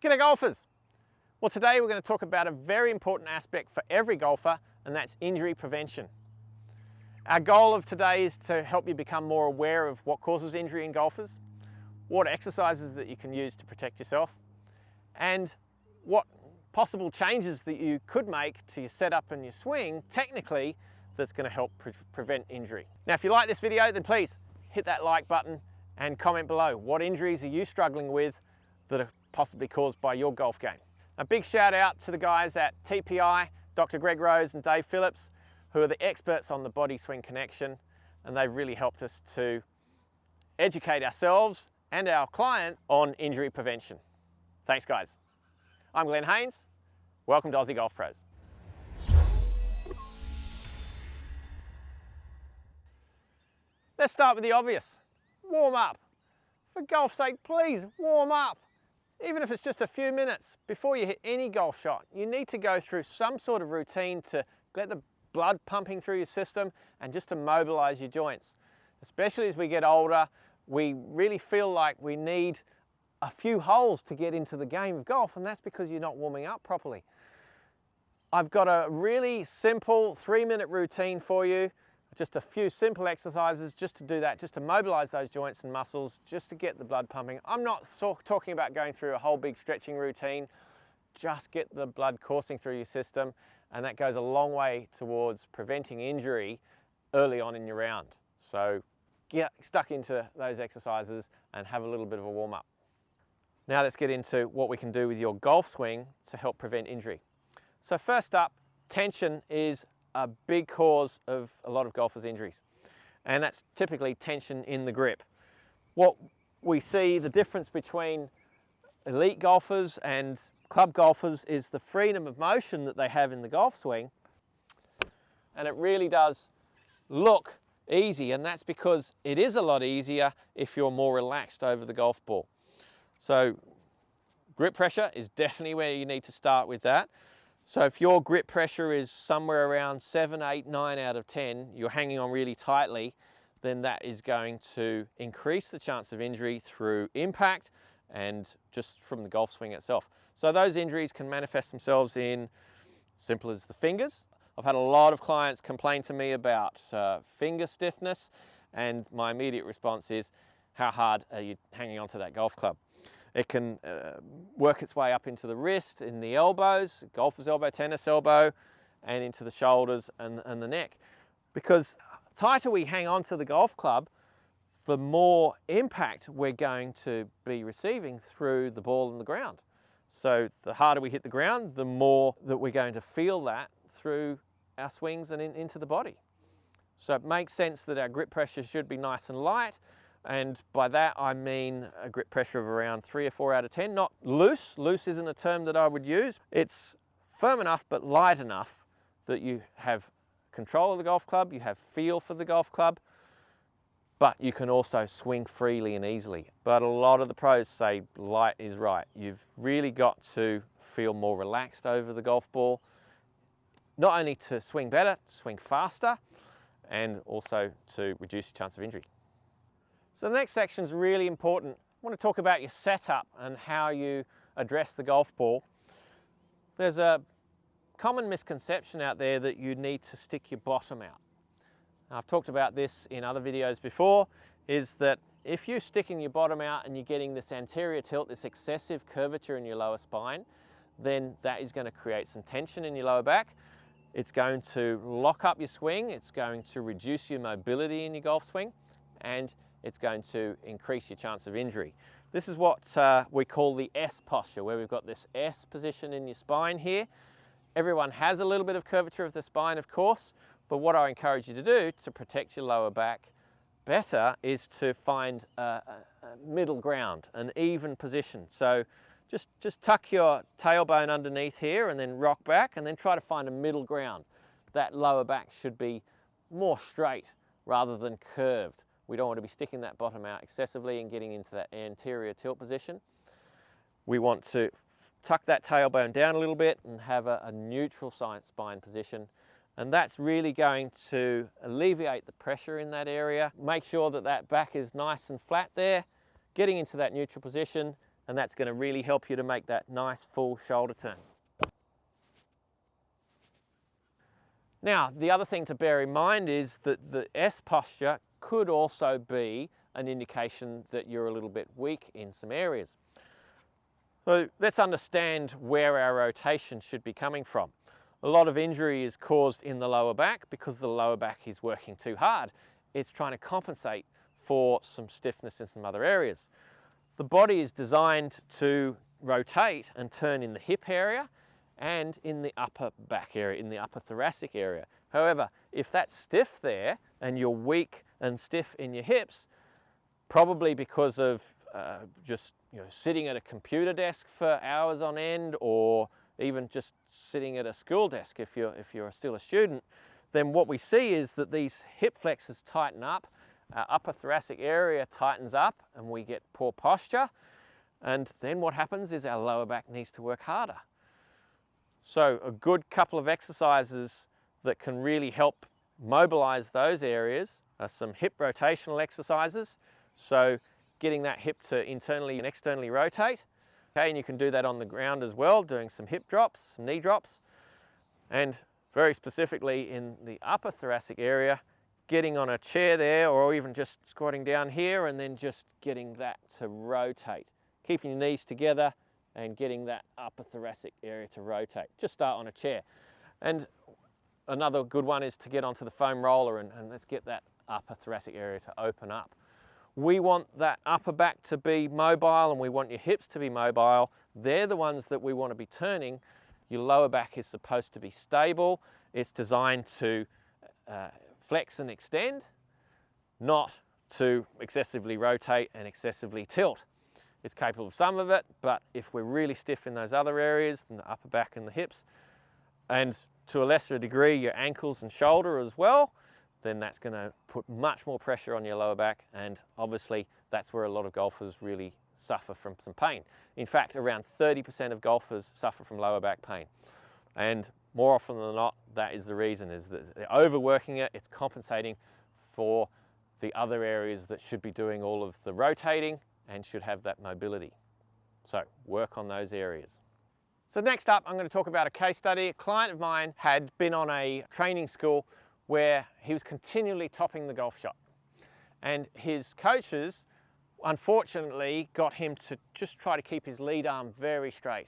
G'day golfers! Well, today we're going to talk about a very important aspect for every golfer, and that's injury prevention. Our goal of today is to help you become more aware of what causes injury in golfers, what exercises that you can use to protect yourself, and what possible changes that you could make to your setup and your swing technically that's going to help prevent injury. Now, if you like this video, then please hit that like button and comment below. What injuries are you struggling with that are possibly caused by your golf game? A big shout out to the guys at TPI, Dr. Greg Rose and Dave Phillips, who are the experts on the body swing connection, and they've really helped us to educate ourselves and our client on injury prevention. Thanks guys. I'm Glenn Haynes. Welcome to Aussie Golf Pros. Let's start with the obvious. Warm up. For golf's sake, please warm up. Even if it's just a few minutes before you hit any golf shot, you need to go through some sort of routine to get the blood pumping through your system and just to mobilize your joints. Especially as we get older, we really feel like we need a few holes to get into the game of golf, and that's because you're not warming up properly. I've got a really simple 3-minute routine for you. Just a few simple exercises just to do that, just to mobilize those joints and muscles, just to get the blood pumping. I'm not talking about going through a whole big stretching routine. Just get the blood coursing through your system, and that goes a long way towards preventing injury early on in your round. So get stuck into those exercises and have a little bit of a warm up. Now let's get into what we can do with your golf swing to help prevent injury. So first up, tension is a big cause of a lot of golfers' injuries, and that's typically tension in the grip. What we see, the difference between elite golfers and club golfers, is the freedom of motion that they have in the golf swing, and it really does look easy, and that's because it is a lot easier if you're more relaxed over the golf ball. So grip pressure is definitely where you need to start with that. So if your grip pressure is somewhere around 7, 8, 9 out of 10, you're hanging on really tightly, then that is going to increase the chance of injury through impact and just from the golf swing itself. So those injuries can manifest themselves in simple as the fingers. I've had a lot of clients complain to me about finger stiffness, and my immediate response is, how hard are you hanging onto that golf club? It can work its way up into the wrist, in the elbows, golfer's elbow, tennis elbow, and into the shoulders and the neck. Because the tighter we hang on to the golf club, the more impact we're going to be receiving through the ball and the ground. So the harder we hit the ground, the more that we're going to feel that through our swings and into the body. So it makes sense that our grip pressure should be nice and light. And by that I mean a grip pressure of around 3 or 4 out of 10, not loose. Loose isn't a term that I would use. It's firm enough but light enough that you have control of the golf club, you have feel for the golf club, but you can also swing freely and easily. But a lot of the pros say light is right. You've really got to feel more relaxed over the golf ball, not only to swing better, to swing faster, and also to reduce your chance of injury. So the next section is really important. I want to talk about your setup and how you address the golf ball. There's a common misconception out there that you need to stick your bottom out. Now, I've talked about this in other videos before, is that if you're sticking your bottom out and you're getting this anterior tilt, this excessive curvature in your lower spine, then that is going to create some tension in your lower back. It's going to lock up your swing, it's going to reduce your mobility in your golf swing, and it's going to increase your chance of injury. This is what we call the S posture, where we've got this S position in your spine here. Everyone has a little bit of curvature of the spine, of course, but what I encourage you to do to protect your lower back better is to find a middle ground, an even position. So just tuck your tailbone underneath here and then rock back, and then try to find a middle ground. That lower back should be more straight rather than curved. We don't want to be sticking that bottom out excessively and getting into that anterior tilt position. We want to tuck that tailbone down a little bit and have a neutral spine position. And that's really going to alleviate the pressure in that area. Make sure that that back is nice and flat there. Getting into that neutral position and that's going to really help you to make that nice full shoulder turn. Now, the other thing to bear in mind is that the S posture could also be an indication that you're a little bit weak in some areas. So let's understand where our rotation should be coming from. A lot of injury is caused in the lower back because the lower back is working too hard. It's trying to compensate for some stiffness in some other areas. The body is designed to rotate and turn in the hip area and in the upper back area, in the upper thoracic area. However, if that's stiff there and you're weak and stiff in your hips, probably because of just sitting at a computer desk for hours on end, or even just sitting at a school desk if you're still a student, then what we see is that these hip flexors tighten up, our upper thoracic area tightens up, and we get poor posture. And then what happens is our lower back needs to work harder. So a good couple of exercises that can really help mobilize those areas are some hip rotational exercises. So getting that hip to internally and externally rotate. Okay, and you can do that on the ground as well, doing some hip drops, some knee drops. And very specifically in the upper thoracic area, getting on a chair there, or even just squatting down here and then just getting that to rotate. Keeping your knees together and getting that upper thoracic area to rotate. Just start on a chair. And another good one is to get onto the foam roller and let's get that upper thoracic area to open up. We want that upper back to be mobile and we want your hips to be mobile. They're the ones that we want to be turning. Your lower back is supposed to be stable. It's designed to flex and extend, not to excessively rotate and excessively tilt. It's capable of some of it, but if we're really stiff in those other areas, in the upper back and the hips, and to a lesser degree your ankles and shoulder as well, then that's going to put much more pressure on your lower back, and obviously that's where a lot of golfers really suffer from some pain. In fact, around 30% of golfers suffer from lower back pain, and more often than not, that is the reason, is that they're overworking it. It's compensating for the other areas that should be doing all of the rotating and should have that mobility. So work on those areas. So next up, I'm going to talk about a case study. A client of mine had been on a training school where he was continually topping the golf shot, and his coaches unfortunately got him to just try to keep his lead arm very straight.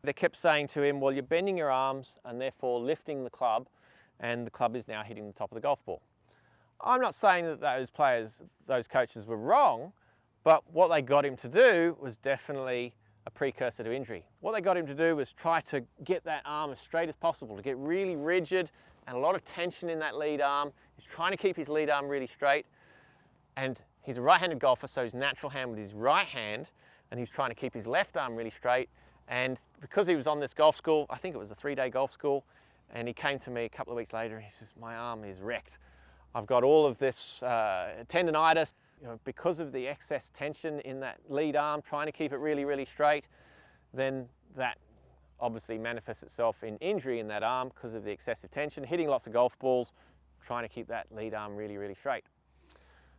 They kept saying to him, well, you're bending your arms and therefore lifting the club, and the club is now hitting the top of the golf ball. I'm not saying that those coaches were wrong, but what they got him to do was definitely a precursor to injury. What they got him to do was try to get that arm as straight as possible, to get really rigid and a lot of tension in that lead arm. He's trying to keep his lead arm really straight, and he's a right-handed golfer, so his natural hand with his right hand, and he's trying to keep his left arm really straight. And because he was on this golf school, I think it was a 3-day golf school, and he came to me a couple of weeks later and he says, my arm is wrecked. I've got all of this tendonitis, because of the excess tension in that lead arm, trying to keep it really, really straight. Then that obviously manifests itself in injury in that arm because of the excessive tension, hitting lots of golf balls, trying to keep that lead arm really, really straight.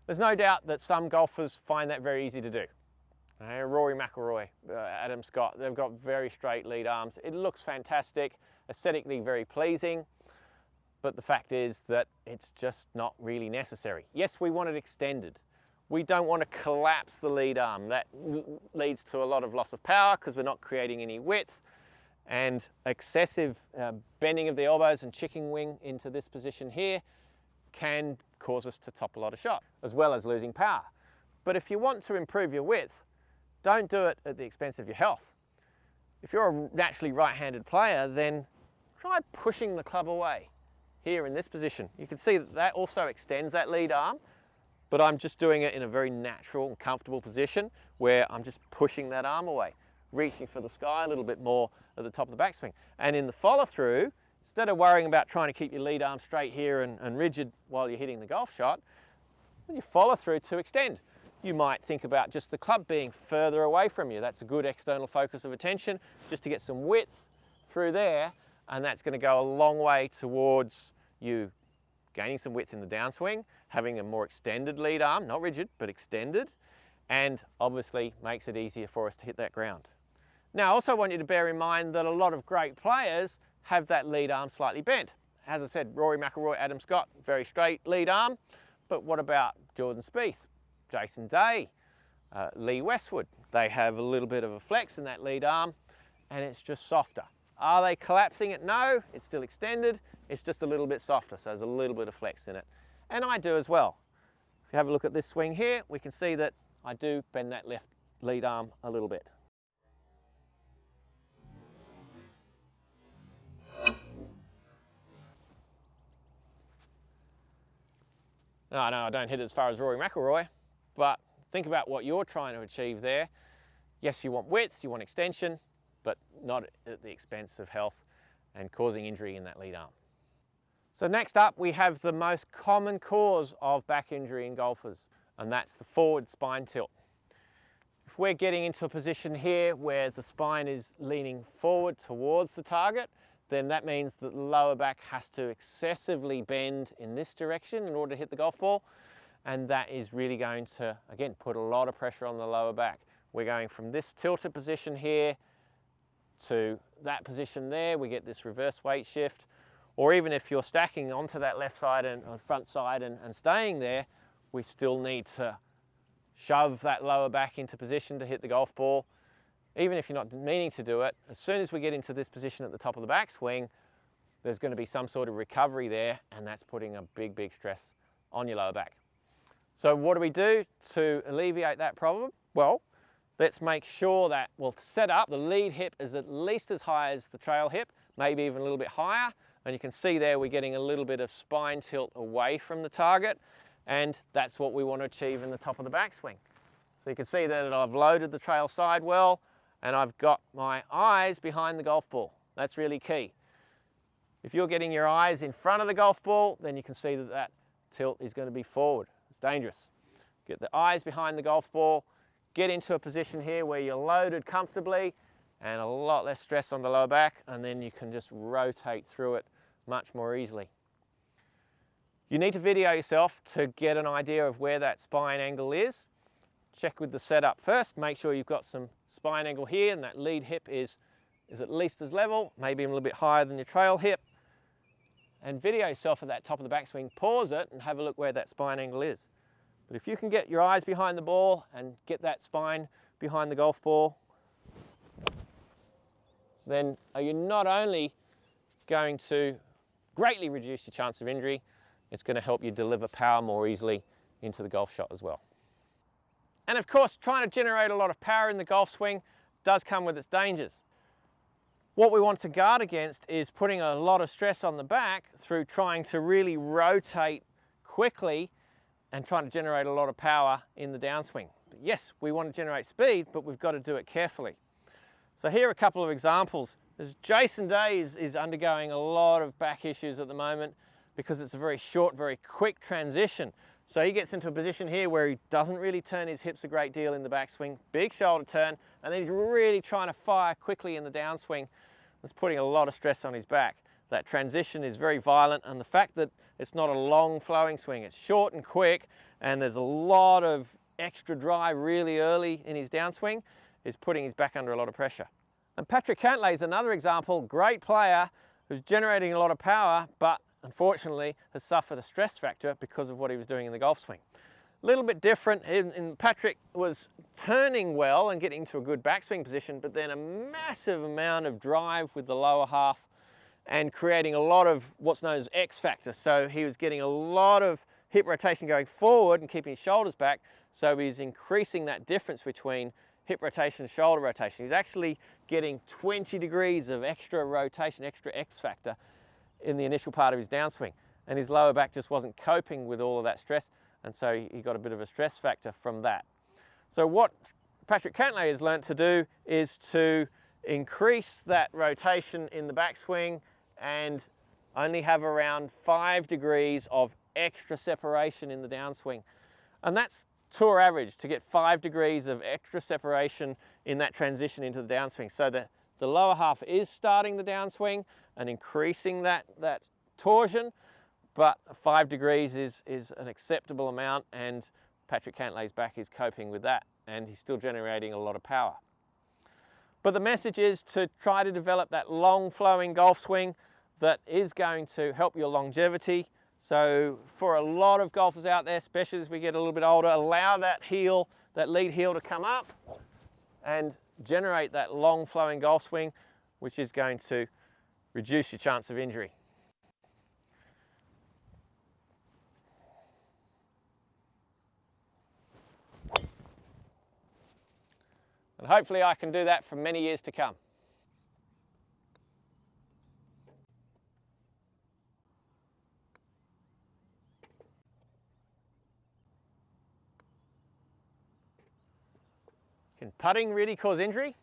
There's no doubt that some golfers find that very easy to do. Rory McIlroy, Adam Scott, they've got very straight lead arms. It looks fantastic, aesthetically very pleasing, but the fact is that it's just not really necessary. Yes, we want it extended. We don't want to collapse the lead arm. That leads to a lot of loss of power because we're not creating any width, and excessive bending of the elbows and chicken wing into this position here can cause us to top a lot of shots, as well as losing power. But if you want to improve your width, don't do it at the expense of your health. If you're a naturally right-handed player, then try pushing the club away. Here in this position, you can see that that also extends that lead arm, but I'm just doing it in a very natural and comfortable position where I'm just pushing that arm away, reaching for the sky a little bit more at the top of the backswing. And in the follow-through, instead of worrying about trying to keep your lead arm straight here and rigid while you're hitting the golf shot, when you follow through to extend, you might think about just the club being further away from you. That's a good external focus of attention, just to get some width through there, and that's going to go a long way towards you gaining some width in the downswing, having a more extended lead arm, not rigid, but extended, and obviously makes it easier for us to hit that ground. Now, I also want you to bear in mind that a lot of great players have that lead arm slightly bent. As I said, Rory McIlroy, Adam Scott, very straight lead arm. But what about Jordan Spieth, Jason Day, Lee Westwood? They have a little bit of a flex in that lead arm, and it's just softer. Are they collapsing it? No, it's still extended. It's just a little bit softer, so there's a little bit of flex in it. And I do as well. If you have a look at this swing here, we can see that I do bend that left lead arm a little bit. No, I don't hit it as far as Rory McIlroy, but think about what you're trying to achieve there. Yes, you want width, you want extension, but not at the expense of health and causing injury in that lead arm. So next up, we have the most common cause of back injury in golfers, and that's the forward spine tilt. If we're getting into a position here where the spine is leaning forward towards the target, then that means that the lower back has to excessively bend in this direction in order to hit the golf ball. And that is really going to, again, put a lot of pressure on the lower back. We're going from this tilted position here to that position there. We get this reverse weight shift. Or even if you're stacking onto that left side and front side and staying there, we still need to shove that lower back into position to hit the golf ball. Even if you're not meaning to do it, as soon as we get into this position at the top of the backswing, there's going to be some sort of recovery there, and that's putting a big stress on your lower back. So what do we do to alleviate that problem? Well, let's make sure that, well, to set up, the lead hip is at least as high as the trail hip, maybe even a little bit higher. And you can see there we're getting a little bit of spine tilt away from the target, and that's what we want to achieve in the top of the backswing. So you can see that I've loaded the trail side well, and I've got my eyes behind the golf ball. That's really key. If you're getting your eyes in front of the golf ball, then you can see that that tilt is going to be forward. It's dangerous. Get the eyes behind the golf ball, get into a position here where you're loaded comfortably and a lot less stress on the lower back, and then you can just rotate through it much more easily. You need to video yourself to get an idea of where that spine angle is. Check with the setup first, make sure you've got some spine angle here and that lead hip is at least as level, maybe a little bit higher than your trail hip. And video yourself at that top of the backswing, pause it and have a look where that spine angle is. But if you can get your eyes behind the ball and get that spine behind the golf ball, then you're not only going to greatly reduce your chance of injury, it's going to help you deliver power more easily into the golf shot as well. And of course, trying to generate a lot of power in the golf swing does come with its dangers. What we want to guard against is putting a lot of stress on the back through trying to really rotate quickly and trying to generate a lot of power in the downswing. But yes, we want to generate speed, but we've got to do it carefully. So here are a couple of examples. As Jason Day is undergoing a lot of back issues at the moment because it's a very short, very quick transition. So he gets into a position here where he doesn't really turn his hips a great deal in the backswing, big shoulder turn, and then he's really trying to fire quickly in the downswing. That's putting a lot of stress on his back. That transition is very violent, and the fact that it's not a long flowing swing, it's short and quick, and there's a lot of extra drive really early in his downswing, is putting his back under a lot of pressure. And Patrick Cantlay is another example, great player who's generating a lot of power, but unfortunately has suffered a stress factor because of what he was doing in the golf swing. A little bit different, Patrick was turning well and getting to a good backswing position, but then a massive amount of drive with the lower half and creating a lot of what's known as X factor. So he was getting a lot of hip rotation going forward and keeping his shoulders back, so he's increasing that difference between hip rotation and shoulder rotation. He's actually getting 20 degrees of extra rotation, extra X factor in the initial part of his downswing, and his lower back just wasn't coping with all of that stress, and so he got a bit of a stress factor from that. So what Patrick Cantlay has learnt to do is to increase that rotation in the backswing and only have around 5 degrees of extra separation in the downswing. And that's tour average, to get 5 degrees of extra separation in that transition into the downswing, so that the lower half is starting the downswing and increasing that torsion, but 5 degrees is an acceptable amount, and Patrick Cantlay's back is coping with that. and he's still generating a lot of power. But the message is to try to develop that long flowing golf swing that is going to help your longevity. So for a lot of golfers out there, especially as we get a little bit older, allow that heel, that lead heel to come up and generate that long flowing golf swing, which is going to reduce your chance of injury. And hopefully I can do that for many years to come. Can putting really cause injury?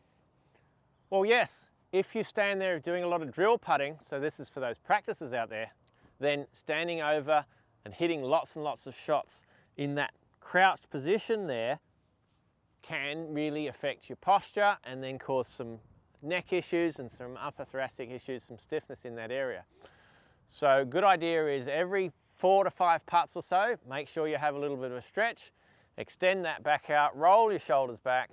Well, yes, if you stand there doing a lot of drill putting, so this is for those practices out there, then standing over and hitting lots and lots of shots in that crouched position there can really affect your posture and then cause some neck issues and some upper thoracic issues, some stiffness in that area. So good idea is every 4 to 5 putts or so, make sure you have a little bit of a stretch, extend that back out, roll your shoulders back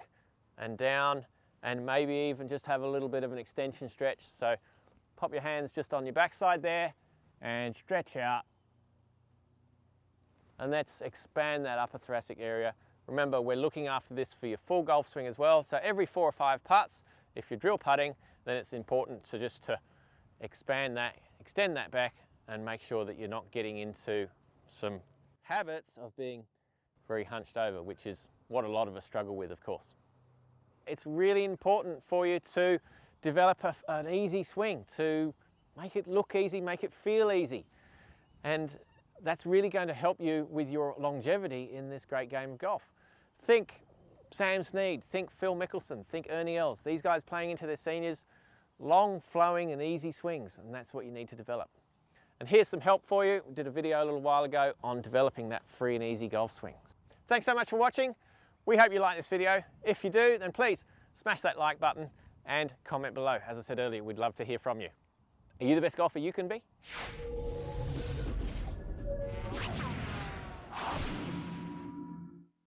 and down, and maybe even just have a little bit of an extension stretch. So pop your hands just on your backside there and stretch out. And let's expand that upper thoracic area. Remember, we're looking after this for your full golf swing as well. So every 4 or 5 putts, if you're drill putting, then it's important to just expand that, extend that back, and make sure that you're not getting into some habits of being very hunched over, which is what a lot of us struggle with, of course. It's really important for you to develop an easy swing, to make it look easy, make it feel easy. And that's really going to help you with your longevity in this great game of golf. Think Sam Snead, think Phil Mickelson, think Ernie Els. These guys playing into their seniors, long flowing and easy swings, and that's what you need to develop. And here's some help for you. We did a video a little while ago on developing that free and easy golf swing. Thanks so much for watching. We hope you like this video. If you do, then please smash that like button and comment below. As I said earlier, we'd love to hear from you. Are you the best golfer you can be?